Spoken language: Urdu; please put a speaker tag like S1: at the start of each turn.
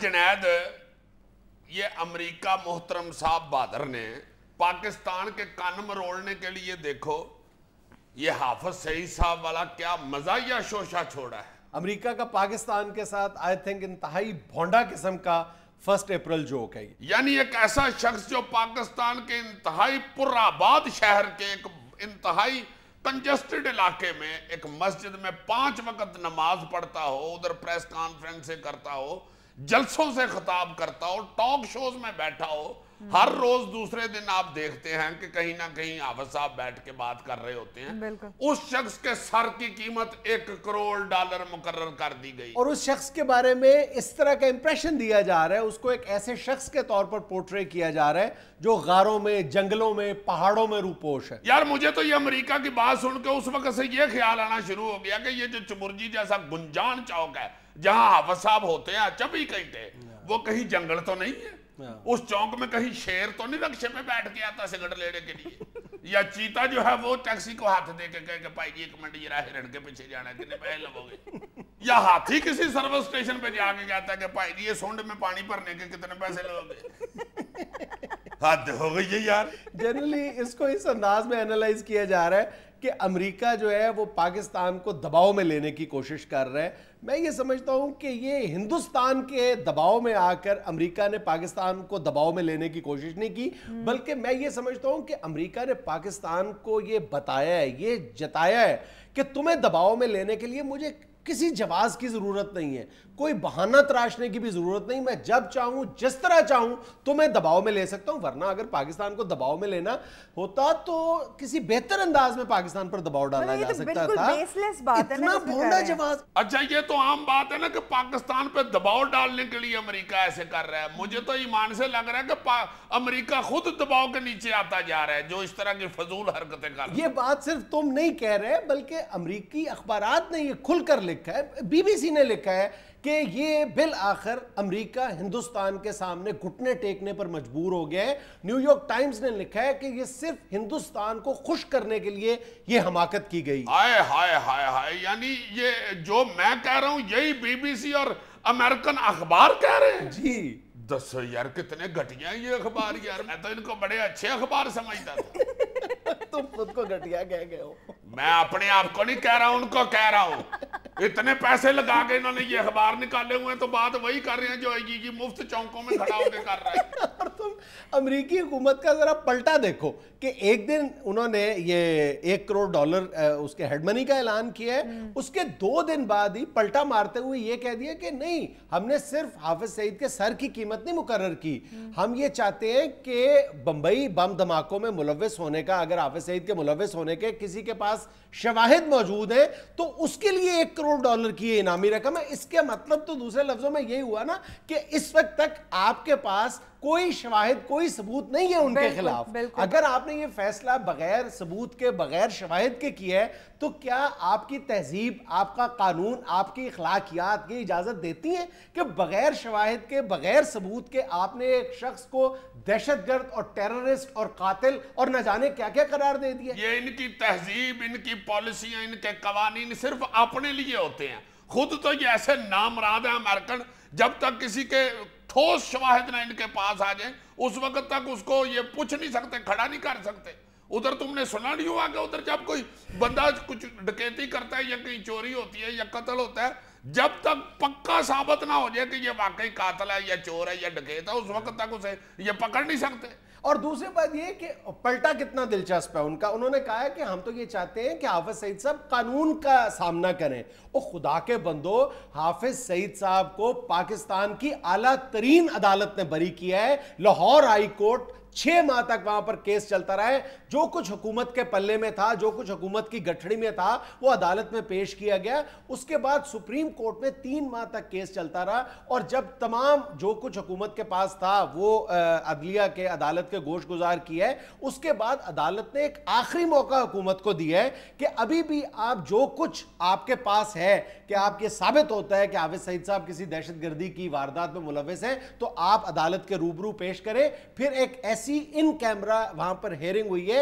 S1: جنید یہ امریکہ محترم صاحب بہادر نے پاکستان کے کان مروڑنے کے لیے دیکھو یہ حافظ سعید صاحب والا کیا مزاحیہ شوشہ چھوڑا ہے.
S2: امریکہ کا پاکستان کے ساتھ آئی تھنک انتہائی بھونڈا قسم کا 1 اپریل جوک ہے.
S1: یعنی ایک ایسا شخص جو پاکستان کے انتہائی پرآباد شہر کے ایک انتہائی کنجسٹڈ علاقے میں ایک مسجد میں 5 وقت نماز پڑھتا ہو, ادھر پریس کانفرنسیں کرتا ہو, جلسوں سے خطاب کرتا ہو, ٹاک شوز میں بیٹھا ہو, ہر روز دوسرے دن آپ دیکھتے ہیں کہ کہیں نہ کہیں حافظ صاحب بیٹھ کے بات کر رہے ہوتے ہیں. اس شخص کے سر کی قیمت $1 کروڑ مقرر کر دی گئی,
S2: اور اس شخص کے بارے میں اس طرح کا امپریشن دیا جا رہا ہے, اس کو ایک ایسے شخص کے طور پر پورٹری کیا جا رہا ہے جو غاروں میں, جنگلوں میں, پہاڑوں میں روپوش ہے.
S1: یار مجھے تو یہ امریکہ کی بات سن کے اس وقت سے یہ خیال آنا شروع ہو گیا کہ یہ جو چمرجی جیسا گنجان چوک ہے جہاں حافظ صاحب ہوتے ہیں 24 گھنٹے, وہ کہیں جنگل تو نہیں ہے, اس چونک میں کہیں شیر تو نہیں رکشے میں بیٹھ کے آتا سگریٹ لینے کے لیے, یا چیتا جو ہے وہ ٹیکسی کو ہاتھ دے کے کہے کہ بھائی جی 1 منٹ یہ راہ ہرن کے پیچھے جانا ہے, کتنے پیسے لگو گے, یا ہاتھی کسی سروس اسٹیشن پہ جا کے کہتا ہے کہ بھائی جی یہ سونڈ میں پانی بھرنے کے کتنے پیسے لگو گے. حد ہو گئی ہے یار.
S2: جنرلی اس کو اس انداز میں انالائز کیا جا رہا ہے کہ امریکہ جو ہے وہ پاکستان کو دباؤ میں لینے کی کوشش کر رہا ہے. میں یہ سمجھتا ہوں کہ یہ ہندوستان کے دباؤ میں آ کر امریکہ نے پاکستان کو دباؤ میں لینے کی کوشش نہیں کی, بلکہ میں یہ سمجھتا ہوں کہ امریکہ نے پاکستان کو یہ بتایا ہے, یہ جتایا ہے کہ تمہیں دباؤ میں لینے کے لیے مجھے کسی جواز کی ضرورت نہیں ہے, کوئی بہانہ تراشنے کی بھی ضرورت نہیں, میں جب چاہوں جس طرح چاہوں تو میں دباؤ میں لے سکتا ہوں. ورنہ اگر پاکستان کو دباؤ میں لینا ہوتا تو کسی بہتر انداز میں پاکستان پر دباؤ ڈالا جا سکتا تھا. اتنا بھونڈا جواز.
S1: اچھا یہ تو عام بات ہے نا کہ پاکستان پہ دباؤ ڈالنے کے لیے امریکہ ایسے کر رہا ہے. مجھے تو ایمان سے لگ رہا ہے کہ امریکہ خود دباؤ کے نیچے آتا جا رہا ہے جو اس طرح کی فضول حرکتیں کر رہا ہے.
S2: یہ بات صرف تم نہیں کہہ رہے بلکہ امریکی اخبارات نے یہ کھل کر لکھا ہے, BBC نے لکھا ہے کہ یہ بالآخر امریکہ ہندوستان کے سامنے گھٹنے ٹیکنے پر مجبور ہو گیا ہے. نیو یارک ٹائمز نے لکھا ہے کہ یہ صرف ہندوستان کو خوش کرنے کے لیے یہ حماقت کی گئی.
S1: ہائے ہائے ہائے ہائے, یعنی یہ جو میں کہہ رہا ہوں یہی BBC اور امریکن اخبار کہہ رہے ہیں.
S2: جی
S1: دسو یار کتنے گھٹیا ہیں یہ اخبار یار, میں تو ان کو بڑے اچھے اخبار سمجھتا تھا.
S2: تم خود کو گھٹیا کہہ گئے ہو.
S1: میں اپنے آپ کو نہیں کہہ رہا ہوں, ان کو کہہ رہا ہوں. اتنے پیسے لگا کے انہوں نے یہ اخبار نکالے ہوئے ہیں تو بات وہی کر رہے ہیں جو یہ مفت چونکوں میں کھڑا ہو کے کر رہا ہے.
S2: اور تم امریکی حکومت کا ذرا پلٹا دیکھو کہ ایک دن انہوں نے یہ $1 کروڑ اس کے ہیڈ منی کا اعلان کیا ہے, اس کے 2 دن بعد ہی پلٹا مارتے ہوئے یہ کہہ دیا کہ نہیں, ہم نے صرف حافظ سعید کے سر کی قیمت نہیں مقرر کی, ہم یہ چاہتے ہیں کہ بمبئی بم دھماکوں میں ملوث ہونے کا, اگر حافظ سعید کے ملوث ہونے کے کسی کے پاس شواہد موجود ہیں تو اس کے لیے $1 کروڑ کی انعامی رقم ہے. اس کے مطلب تو دوسرے لفظوں میں یہی ہوا نا کہ اس وقت تک آپ کے پاس کوئی شواہد, کوئی ثبوت نہیں ہے ان کے خلاف. اگر آپ نے یہ فیصلہ بغیر ثبوت کے, بغیر شواہد کے کیا ہے تو کیا آپ کی تہذیب, آپ کا قانون, آپ کی اخلاقیات یہ اجازت دیتی ہیں کہ بغیر شواہد کے, بغیر ثبوت کے آپ نے ایک شخص کو دہشت گرد اور ٹیررسٹ اور قاتل اور نہ جانے کیا کیا قرار دے دیا؟
S1: یہ ان کی تہذیب, ان کی پالیسیاں, ان کے قوانین صرف اپنے لیے ہوتے ہیں. خود تو یہ ایسے نامراد ہیں امریکن, جب تک کسی کے ٹھوس شواہد نہ ان کے پاس آ جائیں اس وقت تک اس کو یہ پوچھ نہیں سکتے, کھڑا نہیں کر سکتے. ادھر تم نے سنا نہیں ہوا کہ ادھر جب کوئی بندہ کچھ ڈکیتی کرتا ہے یا کہیں چوری ہوتی ہے یا قتل ہوتا ہے, جب تک پکا ثابت نہ ہو جائے کہ یہ واقعی قاتل ہے یا چور ہے یا ڈکیت ہے, اس وقت تک اسے یہ پکڑ نہیں سکتے.
S2: اور دوسری بات یہ کہ پلٹا کتنا دلچسپ ہے ان کا. انہوں نے کہا ہے کہ ہم تو یہ چاہتے ہیں کہ حافظ سعید صاحب قانون کا سامنا کریں. اور خدا کے بندو, حافظ سعید صاحب کو پاکستان کی اعلیٰ ترین عدالت نے بری کیا ہے. لاہور ہائی کورٹ 6 ماہ تک وہاں پر کیس چلتا رہا ہے. جو کچھ حکومت کے پلے میں تھا, جو کچھ حکومت کی گٹھڑی میں تھا, وہ عدالت میں پیش کیا گیا. اس کے بعد سپریم کورٹ میں 3 ماہ تک کیس چلتا رہا, اور جب تمام جو کچھ حکومت کے پاس تھا وہ عدلیہ کے, عدالت کے گوش گزار کیا ہے, اس کے بعد عدالت نے ایک آخری موقع حکومت کو دیا ہے کہ ابھی بھی آپ جو کچھ آپ کے پاس ہے کہ آپ یہ ثابت ہوتا ہے کہ حافظ سعید صاحب کسی دہشت گردی کی واردات میں ملوث ہیں, تو آپ عدالت کے روبرو پیش کریں. پھر ایک ایسی ان کیمرہ وہاں پر ہیئرنگ ہوئی ہے